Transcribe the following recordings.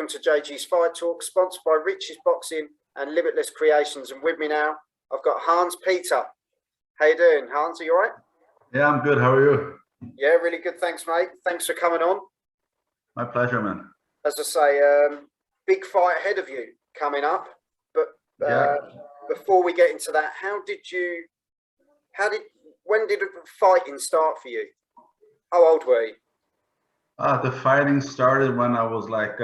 welcome to JG's Fight Talk, sponsored by Rich's Boxing and Limitless Creations. And with me now, I've got Hans Peter. How you doing, Hans? Are you all right? Yeah, I'm good. How are you? Yeah, really good. Thanks, mate. Thanks for coming on. My pleasure, man. As I say, big fight ahead of you coming up. But before we get into that, when did fighting start for you? How old were you? The fighting started when I was like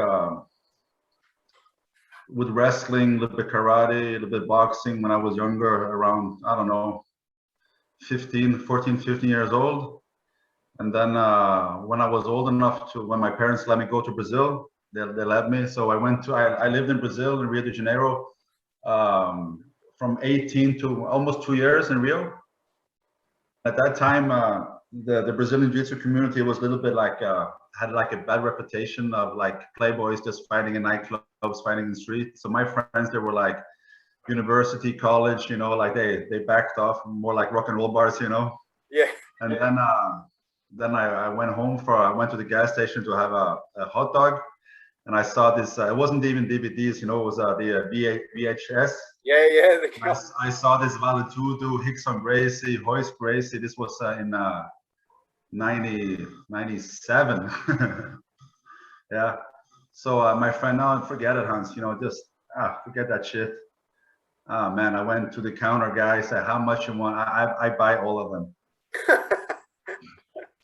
with wrestling, a little bit karate, a little bit boxing when I was younger, around, I don't know, 14, 15 years old. And then when I was old enough to, when my parents let me go to Brazil, they let me. So I lived in Brazil, in Rio de Janeiro, from 18 to almost 2 years in Rio. At that time, the Brazilian Jiu-Jitsu community was a little bit like, had like a bad reputation of like playboys just fighting in nightclubs, fighting in the street. So my friends, they were like university, college, you know, like they backed off, more like rock and roll bars, you know. Yeah. And then I went home I went to the gas station to have a hot dog, and I saw this. It wasn't even DVDs, you know, it was the VHS. Yeah. I saw this Vale Tudo, Rickson Gracie, Royce Gracie. This was in 97. Yeah. So my friend, no, forget it, Hans. You know, just forget that shit. Man, I went to the counter guy, said, how much you want? I buy all of them.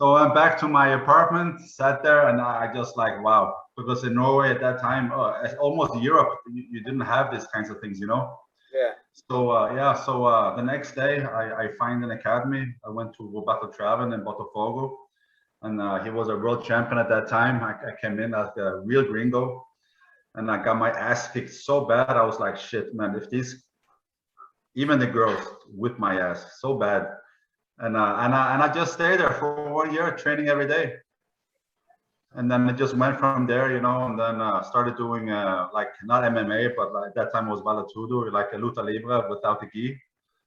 So I went back to my apartment, sat there, and I just like, wow. Because in Norway at that time, almost Europe, you didn't have these kinds of things, you know? Yeah. So the next day I find an academy. I went to Roberto Traven in Botafogo, and he was a world champion at that time. I came in as a real gringo, and I got my ass kicked so bad. I was like, shit, man, even the girls whipped my ass so bad. And I just stayed there for 1 year, training every day. And then it just went from there, you know, and then started doing like not MMA, but like, at that time it was Vale Tudo, like a luta libre without the gi.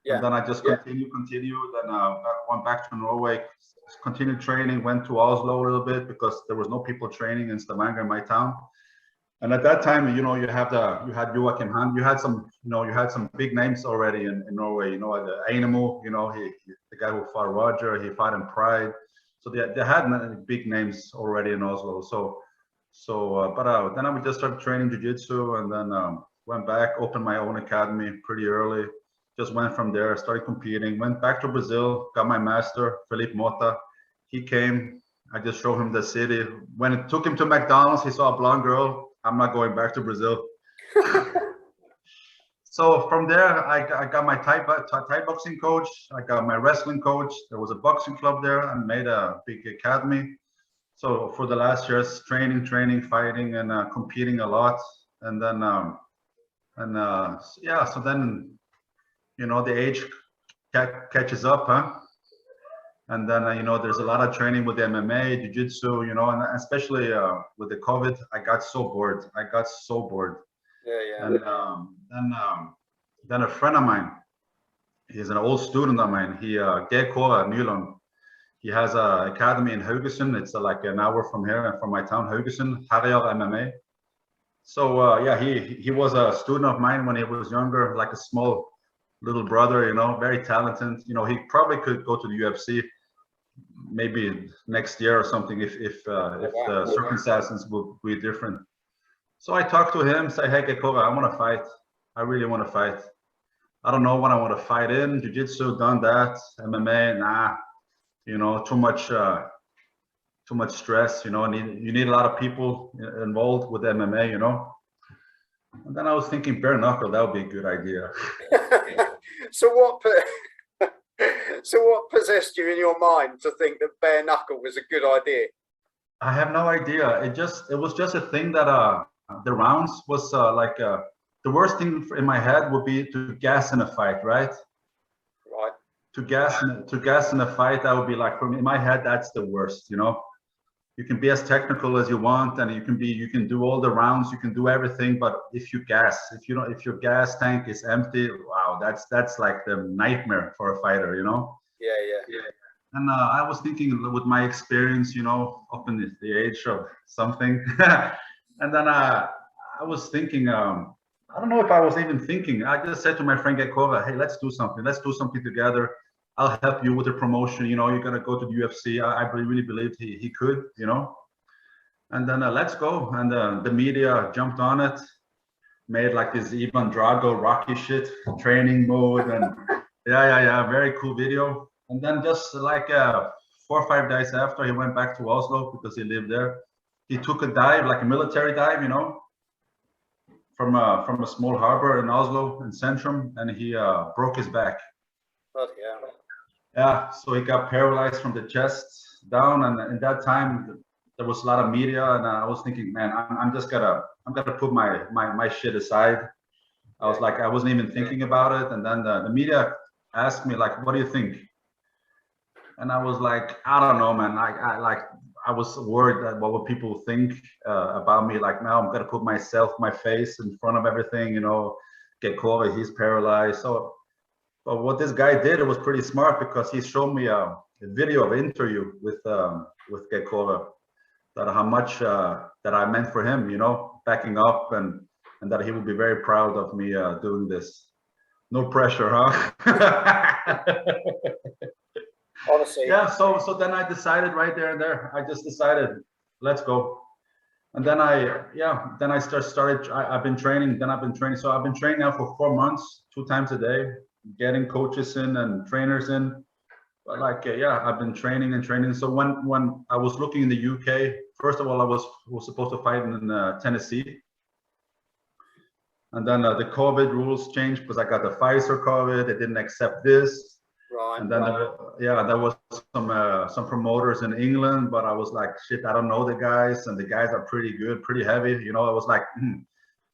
Yeah. And then I just continued. Then I went back to Norway, continued training, went to Oslo a little bit because there was no people training in Stavanger, in my town. And at that time, you know, you had Joachim Hand, you had some big names already in Norway, you know, the Einemo, you know, the guy who fought Roger, he fought in Pride. So they had big names already in Oslo. But then I would just start training jiu-jitsu, and then went back, opened my own academy pretty early. Just went from there, started competing, went back to Brazil, got my master, Felipe Mota. He came, I just showed him the city. When it took him to McDonald's, he saw a blonde girl. I'm not going back to Brazil. So from there, I got my Thai boxing coach. I got my wrestling coach. There was a boxing club there, and made a big academy. So for the last years, training, fighting, and competing a lot. And then, so then, you know, the age catches up, huh? And then, you know, there's a lot of training with MMA, jiu-jitsu, you know, and especially with the COVID, I got so bored. Yeah. And then a friend of mine, he's an old student of mine. Gekora Nylund. He has an academy in Haugesund. It's like an hour from here, from my town, Haugesund, Harjar MMA. So he was a student of mine when he was younger, like a small little brother, you know, very talented. You know, he probably could go to the UFC maybe next year or something if the circumstances will be different. So I talked to him, say, hey, Gekora, I want to fight. I really want to fight. I don't know what I want to fight in. Jiu-jitsu, done that. MMA, nah. You know, too much stress. You know, you need a lot of people involved with MMA. You know. And then I was thinking, bare knuckle, that would be a good idea. So what possessed you in your mind to think that bare knuckle was a good idea? I have no idea. It was just a thing that the rounds was the worst thing in my head would be to gas in a fight, right? Right. To gas in a fight, that would be like, for me, in my head, that's the worst, you know. You can be as technical as you want, and you can do all the rounds, you can do everything, but if you gas, if your gas tank is empty, wow, that's like the nightmare for a fighter, you know. Yeah. And I was thinking, with my experience, you know, up in the age of something, and then I was thinking, I don't know if I was even thinking. I just said to my friend Gekova, hey, let's do something. Let's do something together. I'll help you with the promotion. You know, you're gonna go to the UFC. I really believed he could. You know, and then let's go. And the media jumped on it, made like this Ivan Drago Rocky shit training mode, and yeah, very cool video. And then just like 4 or 5 days after, he went back to Oslo because he lived there. He took a dive, like a military dive, you know, from a small harbor in Oslo in Centrum, and he broke his back. Oh, yeah. Yeah, so he got paralyzed from the chest down, and in that time there was a lot of media, and I was thinking, man, I'm gonna put my shit aside. I was like, I wasn't even thinking about it, and then the media asked me like, what do you think? And I was like, I don't know, man. I was worried that what would people think about me. Like now I'm gonna put my face in front of everything, you know, get COVID, he's paralyzed. So, but what this guy did, it was pretty smart because he showed me a video of interview with Gekova, that how much that I meant for him, you know, backing up, and that he would be very proud of me doing this. No pressure, huh? Honestly. Yeah, so then I decided right there and there. I just decided, let's go. And then I started. I've been training. Then I've been training. So I've been training now for 4 months, 2 times a day, getting coaches in and trainers in. But like I've been training and training. So when I was looking in the UK, first of all, I was supposed to fight in Tennessee, and then the COVID rules changed because I got the Pfizer COVID. They didn't accept this. Right. And then there was some promoters in England, but I was like, shit, I don't know the guys, and the guys are pretty good, pretty heavy. You know, I was like, and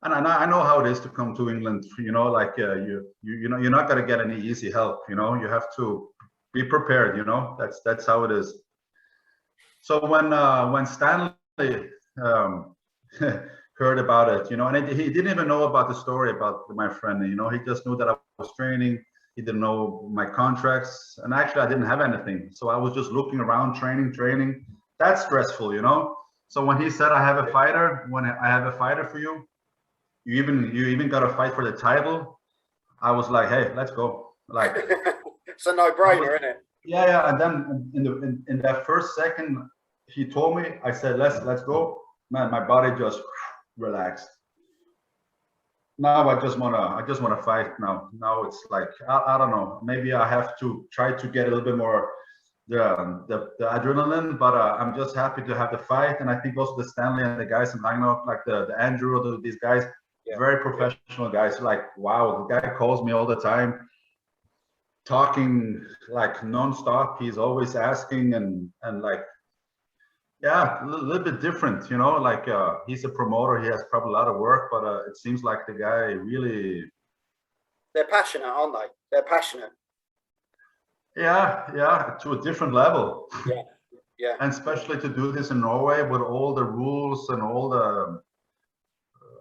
I know how it is to come to England. You know, like you know, you're not gonna get any easy help. You know, you have to be prepared. You know, that's how it is. So when Stanley heard about it, you know, and he didn't even know about the story about my friend. You know, he just knew that I was training. He didn't know my contracts, and actually I didn't have anything. So I was just looking around, training. That's stressful, you know. So when he said, I have a fighter, when I have a fighter for you, you even got to fight for the title. I was like, hey, let's go. Like, it's a no-brainer, isn't it? Yeah. And then in that first second he told me, I said, let's go. Man, my body just relaxed. Now I just wanna fight now. Now it's like I don't know. Maybe I have to try to get a little bit more the adrenaline, but I'm just happy to have the fight. And I think also the Stanley and the guys in Ragnarok, like the Andrew, these guys, very professional guys. Like wow, the guy calls me all the time, talking like nonstop. He's always asking and like. Yeah, a little bit different, you know, like he's a promoter, he has probably a lot of work, but it seems like the guy really... They're passionate, aren't they? They're passionate. Yeah, to a different level. Yeah. And especially to do this in Norway with all the rules and all the,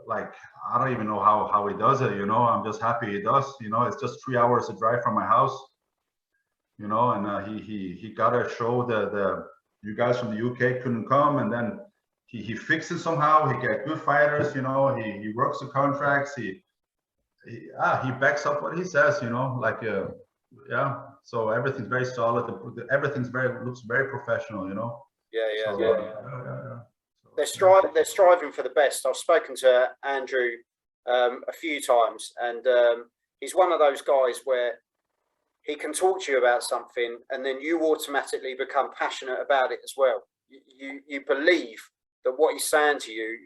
like, I don't even know how he does it, you know, I'm just happy he does, you know, it's just 3 hours to drive from my house, you know, and he got to show you guys from the UK couldn't come, and then he fixed it somehow. He got good fighters, you know. He works the contracts. He backs up what he says, you know. Like yeah. So everything's very solid. Everything's looks very professional, you know. Yeah. So, they're striving for the best. I've spoken to Andrew a few times, and he's one of those guys where he can talk to you about something, and then you automatically become passionate about it as well. You believe that what he's saying to you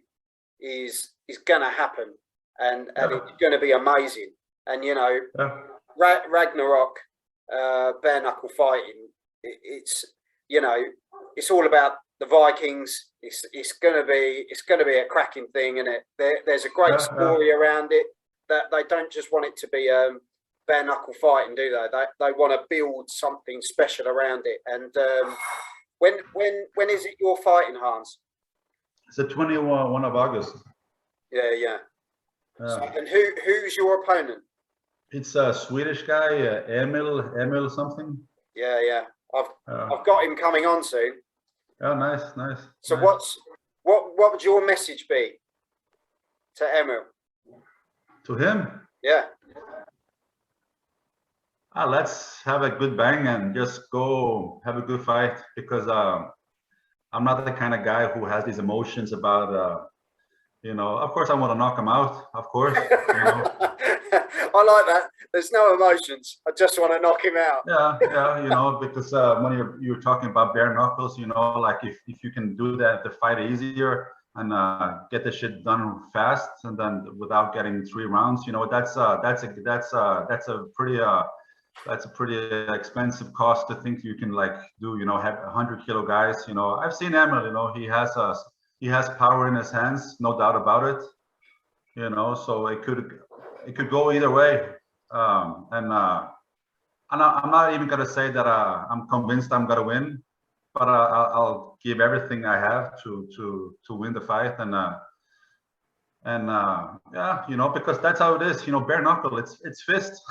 is going to happen, and it's going to be amazing. And you know, Ragnarok Bare Knuckle Fighting. It's you know, it's all about the Vikings. It's going to be a cracking thing, and there's a great story around it. That they don't just want it to be bare knuckle fighting, do they want to build something special around it. And when is it you're fighting, Hans? It's the 21 of August. Yeah. So, and who's your opponent? It's a Swedish guy, Emil something. Yeah. I've got him coming on soon. Oh, nice. So what would your message be? to Emil? To him? Yeah. Let's have a good bang and just go have a good fight, because I'm not the kind of guy who has these emotions about, you know, of course I want to knock him out, of course. You know. I like that. There's no emotions. I just want to knock him out. Yeah, you know, because when you're talking about bare knuckles, you know, like if you can do that, the fight easier and get the shit done fast, and then without getting 3 rounds, you know, that's a pretty expensive cost to think you can like do, you know, have 100-kilo guys. You know, I've seen Emil, you know, he has power in his hands, no doubt about it. You know, so it could go either way. And I'm not even gonna say that I'm convinced I'm gonna win, but I'll give everything I have to win the fight. And yeah, you know, because that's how it is. You know, bare knuckle, it's fist.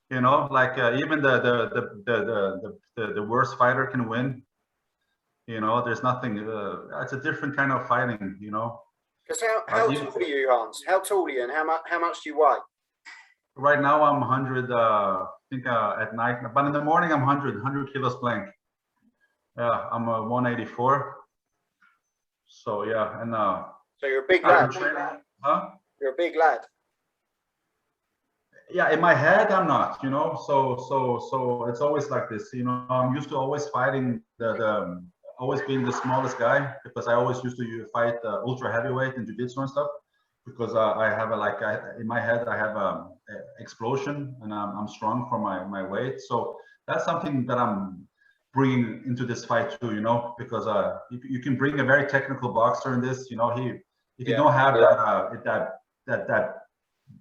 You know, like even the worst fighter can win. You know, there's nothing. It's a different kind of fighting. You know. Because how tall are you, Hans? How tall are you, and how much do you weigh? Right now I'm 100. I think at night, but in the morning I'm 100 kilos blank. Yeah, I'm 184. So yeah, and so you're a big lad. Huh? You're a big lad. Yeah, in my head I'm not, you know. So it's always like this, you know. I'm used to always fighting always being the smallest guy, because I always used to fight ultra heavyweight in jiu-jitsu and stuff, because I have in my head I have a explosion, and I'm strong for my weight. So that's something that I'm bringing into this fight too, you know, because you can bring a very technical boxer in this, you know. If you don't have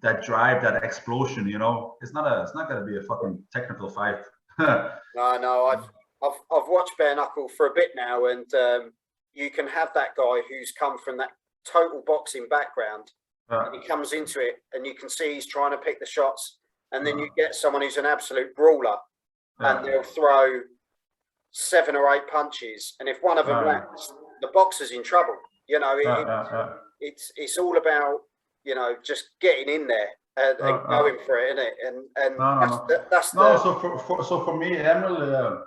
that drive, that explosion, you know, it's not going to be a fucking technical fight. No, I've watched bare knuckle for a bit now, and you can have that guy who's come from that total boxing background, and he comes into it, and you can see he's trying to pick the shots, and then you get someone who's an absolute brawler, and they'll throw 7 or 8 punches, and if one of them lands, the boxer's in trouble. You know, it's all about, you know, just getting in there and going for it, isn't it? And that's so for me, Emil,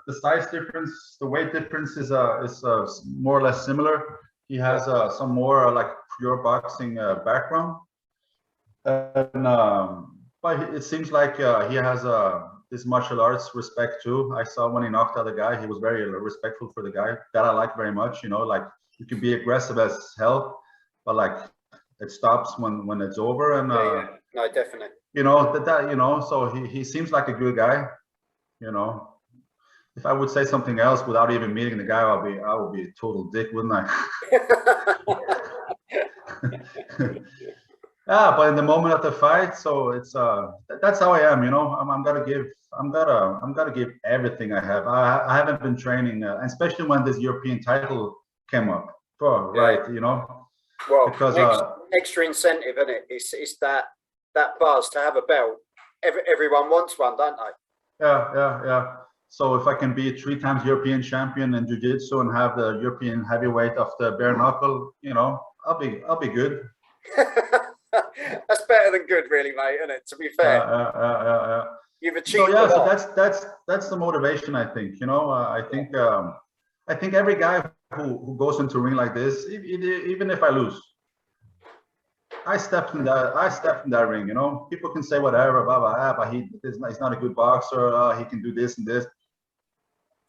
the size difference, the weight difference is more or less similar. He has some more like pure boxing background, and but it seems like he has this martial arts respect too. I saw when he knocked out the guy, he was very respectful for the guy. That I like very much. You know, like you can be aggressive as hell, but like it stops when it's over. And no, definitely. You know that you know. So he seems like a good guy. You know, if I would say something else without even meeting the guy, I would be a total dick, wouldn't I? Yeah, but in the moment of the fight, so it's that's how I am, you know. I'm gonna give everything I have. I haven't been training, especially when this European title came up. Oh, right, you know. Well, because extra incentive, isn't it? It's that buzz to have a belt. Everyone wants one, don't they? Yeah. So if I can be 3 times European champion in jiu-jitsu and have the European heavyweight of the bare knuckle, you know, I'll be good. That's better than good, really, mate, isn't it? To be fair. You've achieved. So that's the motivation, I think. You know, I think every guy who goes into a ring like this, even if I lose, I stepped in that ring. You know, people can say whatever, blah blah, but he's not a good boxer. He can do this and this.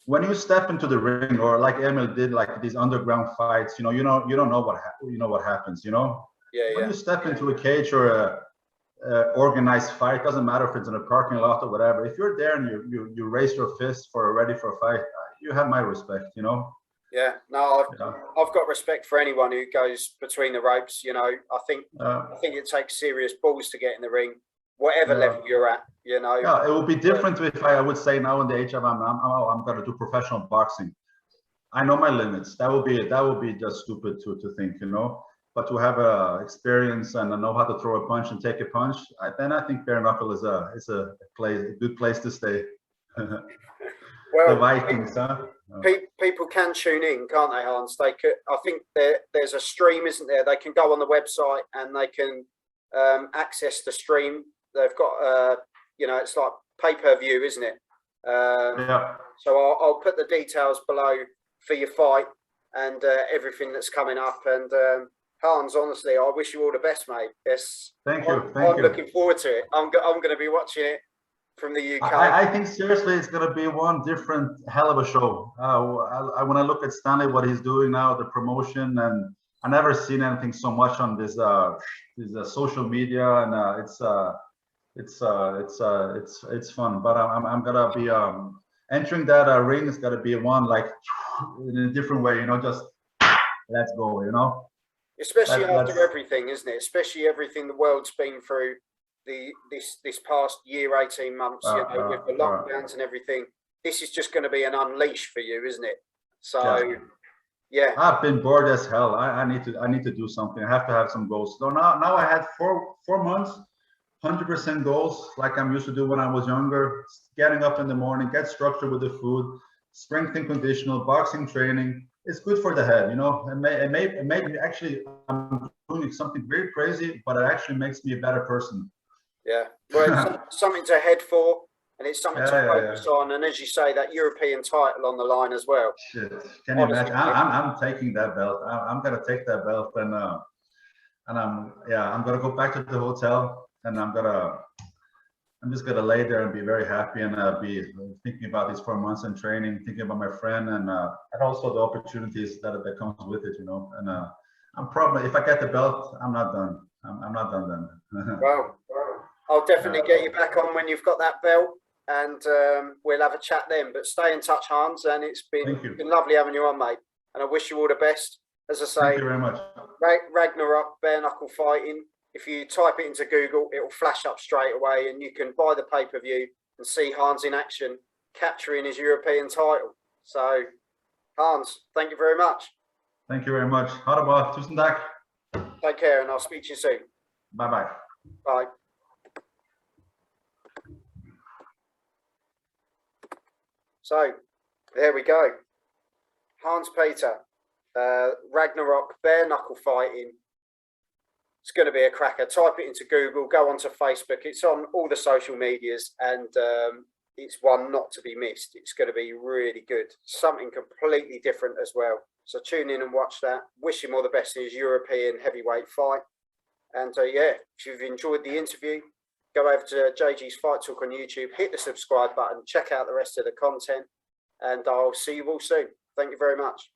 When you step into the ring, or like Emil did, like these underground fights, you don't know what happens. You know. When you step into a cage or a organized fight, doesn't matter if it's in a parking lot or whatever. If you're there and you raise your fist ready for a fight, you have my respect, you know. Yeah, no, I've got respect for anyone who goes between the ropes. You know, I think it takes serious balls to get in the ring, whatever level you're at. You know. Yeah, it would be different if I would say now in the age of I'm going to do professional boxing. I know my limits. That would be just stupid to think, you know. But to have experience and know how to throw a punch and take a punch, then I think bare knuckle is a good place to stay. Well, the Vikings, huh? People can tune in, can't they, Hans? They could. I think there's a stream, isn't there? They can go on the website and they can access the stream. They've got, it's like pay-per-view, isn't it? Yeah. So I'll put the details below for your fight and everything that's coming up. And Hans, honestly, I wish you all the best, mate. Yes. Thank you. I'm looking forward to it. I'm going to be watching it from the UK. I think seriously, it's going to be one different hell of a show. When I look at Stanley, what he's doing now, the promotion, and I never seen anything so much on this social media, and it's fun. But I'm gonna be entering that ring. It's gonna be one like in a different way, just let's go, Especially after everything, isn't it? Especially everything the world's been through this past year, 18 months, with the lockdowns and everything. This is just going to be an unleash for you, isn't it? So, yeah. I've been bored as hell. I need to do something. I have to have some goals. So now I had four months, 100% goals, like I'm used to do when I was younger. Getting up in the morning, get structured with the food, strength and conditional, boxing training. It's good for the head, It made me actually. I'm doing something very crazy, but it actually makes me a better person. Yeah, well, it's something to head for, and it's something to focus on. And as you say, that European title on the line as well. Shit, can you imagine? I'm taking that belt. I'm gonna take that belt, and I'm gonna go back to the hotel, and I'm just gonna lay there and be very happy, and be thinking about these 4 months in training, thinking about my friend, and also the opportunities that comes with it, And I'm probably, if I get the belt, I'm not done. I'm not done then. Well, I'll definitely get you back on when you've got that belt, and we'll have a chat then. But stay in touch, Hans, and it's been lovely having you on, mate. And I wish you all the best. As I say, thank you very much. Ragnarok Bare Knuckle Fighting. If you type it into Google, it will flash up straight away, and you can buy the pay-per-view and see Hans in action, capturing his European title. So, Hans, thank you very much. Thank you very much. Ha det bra. Tusen tack. Take care, and I'll speak to you soon. Bye-bye. Bye. So, there we go. Hans Peter, Ragnarok Bare Knuckle Fighting. It's going to be a cracker. Type it into Google, go onto Facebook. It's on all the social medias, and it's one not to be missed. It's going to be really good. Something completely different as well. So tune in and watch that. Wish him all the best in his European heavyweight fight. And if you've enjoyed the interview, go over to JG's Fight Talk on YouTube, hit the subscribe button, check out the rest of the content, and I'll see you all soon. Thank you very much.